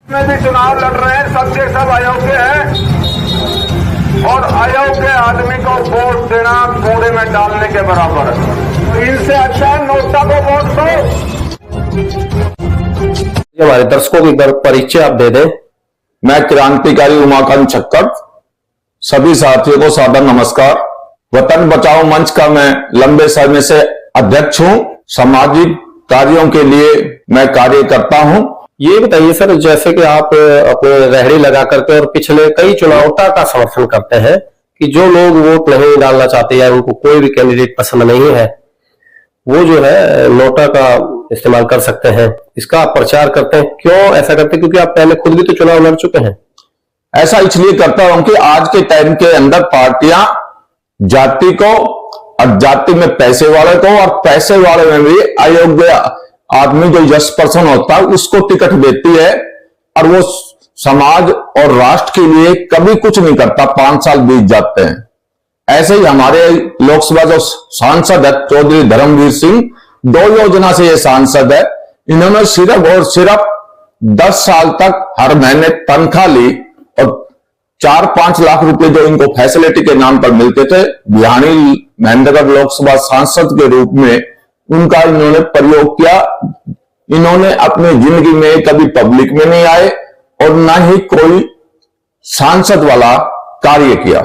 में भी चुनाव लड़ रहे हैं, सबके सब अयोग्य हैं और अयोग्य आदमी को वोट देना कूड़े में डालने के बराबर है। इनसे अच्छा नोटा को वोट दो। हमारे दर्शकों की परिचय आप दे दें। मैं क्रांतिकारी उमाकांत छक्कर, सभी साथियों को सादर नमस्कार। वतन बचाओ मंच का मैं लंबे समय से अध्यक्ष हूं। सामाजिक कार्यों के लिए मैं कार्य करता हूं। ये बताइए सर, जैसे कि आप अपने रेहड़ी लगा करके और पिछले कई चुनावों का समर्थन करते हैं कि जो लोग वोट नहीं डालना चाहते या उनको कोई भी कैंडिडेट पसंद नहीं है, वो जो है नोटा का इस्तेमाल कर सकते हैं, इसका आप प्रचार करते हैं। क्यों ऐसा करते हैं? क्योंकि आप पहले खुद भी तो चुनाव लड़ चुके हैं। ऐसा इसलिए करता हूं कि आज के टाइम के अंदर पार्टियां जाति को और जाति में पैसे वाले को और पैसे वाले में भी अयोग्य आदमी जो यश पर्सन होता है उसको टिकट देती है और वो समाज और राष्ट्र के लिए कभी कुछ नहीं करता। 5 साल बीत जाते हैं। ऐसे ही हमारे लोकसभा जो सांसद है चौधरी धर्मवीर सिंह, 2 योजना से ये सांसद है। इन्होंने सिर्फ और सिर्फ 10 साल तक हर महीने तनख्वाह ली और 4-5 लाख रुपए जो इनको फैसिलिटी के नाम पर मिलते थे, बिहानी महेंद्रगढ़ लोकसभा सांसद के रूप में उनका इन्होंने प्रयोग किया। इन्होंने अपनी जिंदगी में कभी पब्लिक में नहीं आए और ना ही कोई सांसद वाला कार्य किया।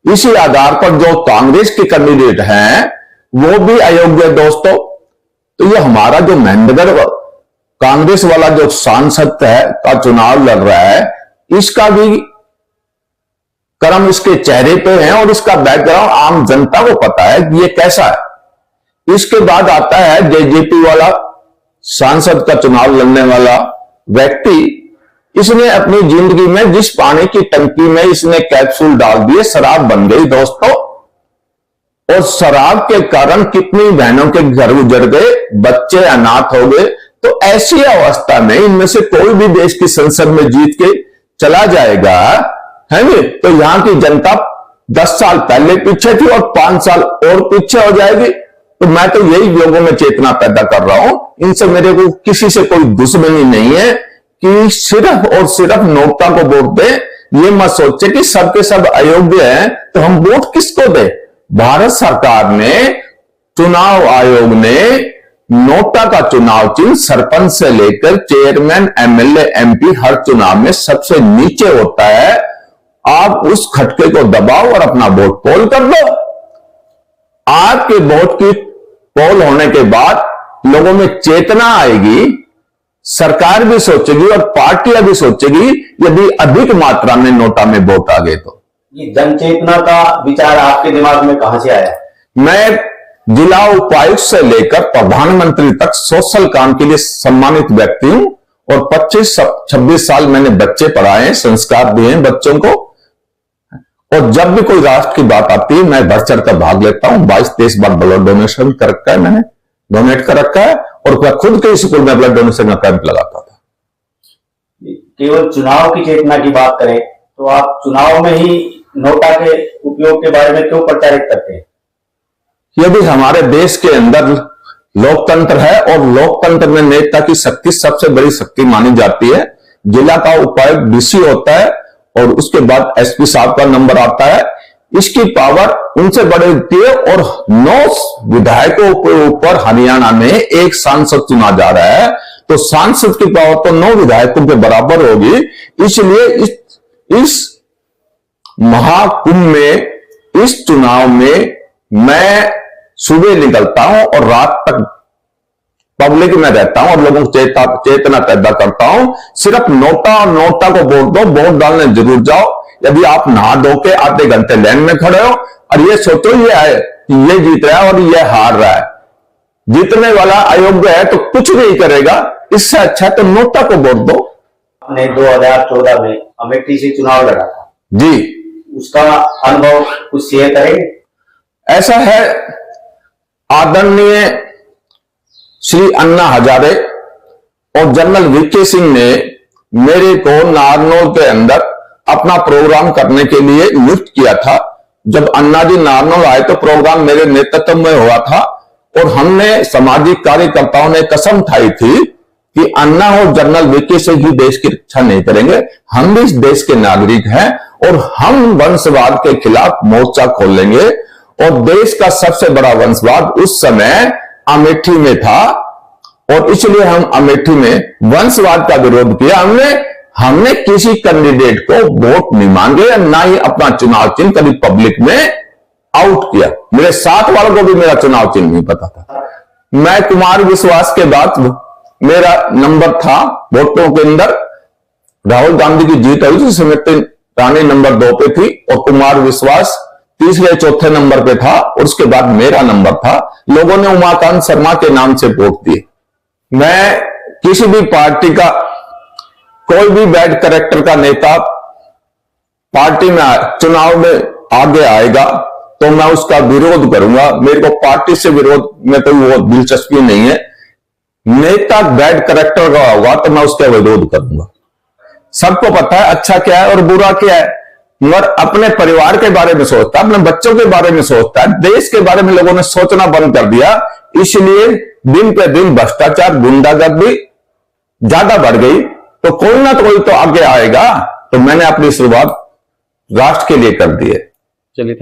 इसी आधार पर जो कांग्रेस के कैंडिडेट हैं वो भी अयोग्य दोस्तों। तो ये हमारा जो महेंद्रगढ़ कांग्रेस वाला जो सांसद है का चुनाव लड़ रहा है, इसका भी कर्म इसके चेहरे पे है और इसका बैकग्राउंड आम जनता को पता है कि ये कैसा है। इसके बाद आता है जेजेपी वाला सांसद का चुनाव लड़ने वाला व्यक्ति। इसने अपनी जिंदगी में जिस पानी की टंकी में इसने कैप्सूल डाल दिए, शराब बन गई दोस्तों। और शराब के कारण कितनी बहनों के घर उजड़ गए, बच्चे अनाथ हो गए। तो ऐसी अवस्था में इनमें से कोई भी देश की संसद में जीत के चला जाएगा, है नी, तो यहां की जनता 10 साल पहले पीछे थी और 5 साल और पीछे हो जाएगी। तो मैं तो यही लोगों में चेतना पैदा कर रहा हूं। इनसे मेरे को किसी से कोई दुश्मनी नहीं है कि सिर्फ और सिर्फ नोटा को वोट दे। ये मत सोचे कि सबके सब अयोग्य हैं तो हम वोट किसको दे। भारत सरकार ने, चुनाव आयोग ने नोटा का चुनाव चिन्ह सरपंच से लेकर चेयरमैन, एमएलए, एमपी हर चुनाव में सबसे नीचे होता है। आप उस खटके को दबाओ और अपना वोट पोल कर दो। आपके वोट की पोल होने के बाद लोगों में चेतना आएगी, सरकार भी सोचेगी और पार्टियां भी सोचेगी। यदि अधिक मात्रा में नोटा में वोट आ गए तो ये जन चेतना का विचार आपके दिमाग में कहां से आया? मैं जिला उपायुक्त से लेकर प्रधानमंत्री तक सोशल काम के लिए सम्मानित व्यक्ति हूं और 25-26 साल मैंने बच्चे पढ़ाए हैं, संस्कार दिए हैं बच्चों को। और जब भी कोई राष्ट्र की बात आती है मैं बढ़ चढ़ कर भाग लेता हूं। 22-23 बार ब्लड डोनेशन कर रखा है, मैंने डोनेट कर रखा है और मैं खुद के स्कूल में ब्लड डोनेशन का कैंप लगाता था। केवल चुनाव की चेतना की बात करें तो आप चुनाव में ही नोटा के उपयोग के बारे में क्यों प्रचारित करते हैं? यदि हमारे देश के अंदर लोकतंत्र है और लोकतंत्र में नेता की शक्ति सबसे बड़ी शक्ति मानी जाती है। जिला का उपायुक्त डीसी होता है और उसके बाद एसपी साहब का नंबर आता है। इसकी पावर उनसे बड़ी होती है और 9 विधायकों के ऊपर हरियाणा में एक सांसद चुना जा रहा है। तो सांसद की पावर तो 9 विधायकों के बराबर होगी। इसलिए इस महाकुंभ में, इस चुनाव में मैं सुबह निकलता हूं और रात तक पब्लिक में रहता हूं और लोगों को चेतना पैदा करता हूं। सिर्फ नोटा और नोटा को वोट दो, वोट डालने जरूर जाओ। यदि आप नहा धो के आधे घंटे लाइन में खड़े हो और ये सोचो ये जीत रहा है और ये हार रहा है, जीतने वाला अयोग्य है तो कुछ नहीं करेगा। इससे अच्छा तो नोटा को वोट दो। आपने 2014 में अमेठी से चुनाव लड़ा था जी, उसका अनुभव कुछ शेयर करेंगे? ऐसा है, आदरणीय श्री अन्ना हजारे और जनरल वीके सिंह ने मेरे को नारनौल के अंदर अपना प्रोग्राम करने के लिए नियुक्त किया था। जब अन्ना जी नारनौल आए तो प्रोग्राम मेरे नेतृत्व में हुआ था और हमने सामाजिक कार्यकर्ताओं ने कसम खाई थी कि अन्ना और जनरल वीके से ही देश की रक्षा नहीं करेंगे। हम भी इस देश के नागरिक हैं और हम वंशवाद के खिलाफ मोर्चा खोलेंगे। और देश का सबसे बड़ा वंशवाद उस समय अमेठी में था और इसलिए हम अमेठी में वंशवाद का विरोध किया। हमने किसी कैंडिडेट को वोट नहीं मांगे, ना ही अपना चुनाव चिन्ह कभी पब्लिक में आउट किया। मेरे साथ वालों को भी मेरा चुनाव चिन्ह नहीं पता था। मैं कुमार विश्वास के बाद मेरा नंबर था वोटों के अंदर, राहुल गांधी की जीत हुई थी, स्मृति ईरानी नंबर 2 पे थी और कुमार विश्वास तीसरे चौथे नंबर पे था और उसके बाद मेरा नंबर था। लोगों ने उमाकांत शर्मा के नाम से वोट दिए। मैं किसी भी पार्टी का कोई भी बैड कैरेक्टर का नेता पार्टी में चुनाव में आगे आएगा तो मैं उसका विरोध करूंगा। मेरे को पार्टी से विरोध में तो वो दिलचस्पी नहीं है। नेता बैड कैरेक्टर का होगा तो मैं उसका विरोध करूंगा। सबको पता है अच्छा क्या है और बुरा क्या है, मगर अपने परिवार के बारे में सोचता है, अपने बच्चों के बारे में सोचता है। देश के बारे में लोगों ने सोचना बंद कर दिया, इसलिए दिन पे दिन भ्रष्टाचार गुंडागर्दी ज्यादा बढ़ गई। तो कोई ना कोई तो आगे आएगा। तो मैंने अपनी शुरुआत राष्ट्र के लिए कर दी है। चलिए।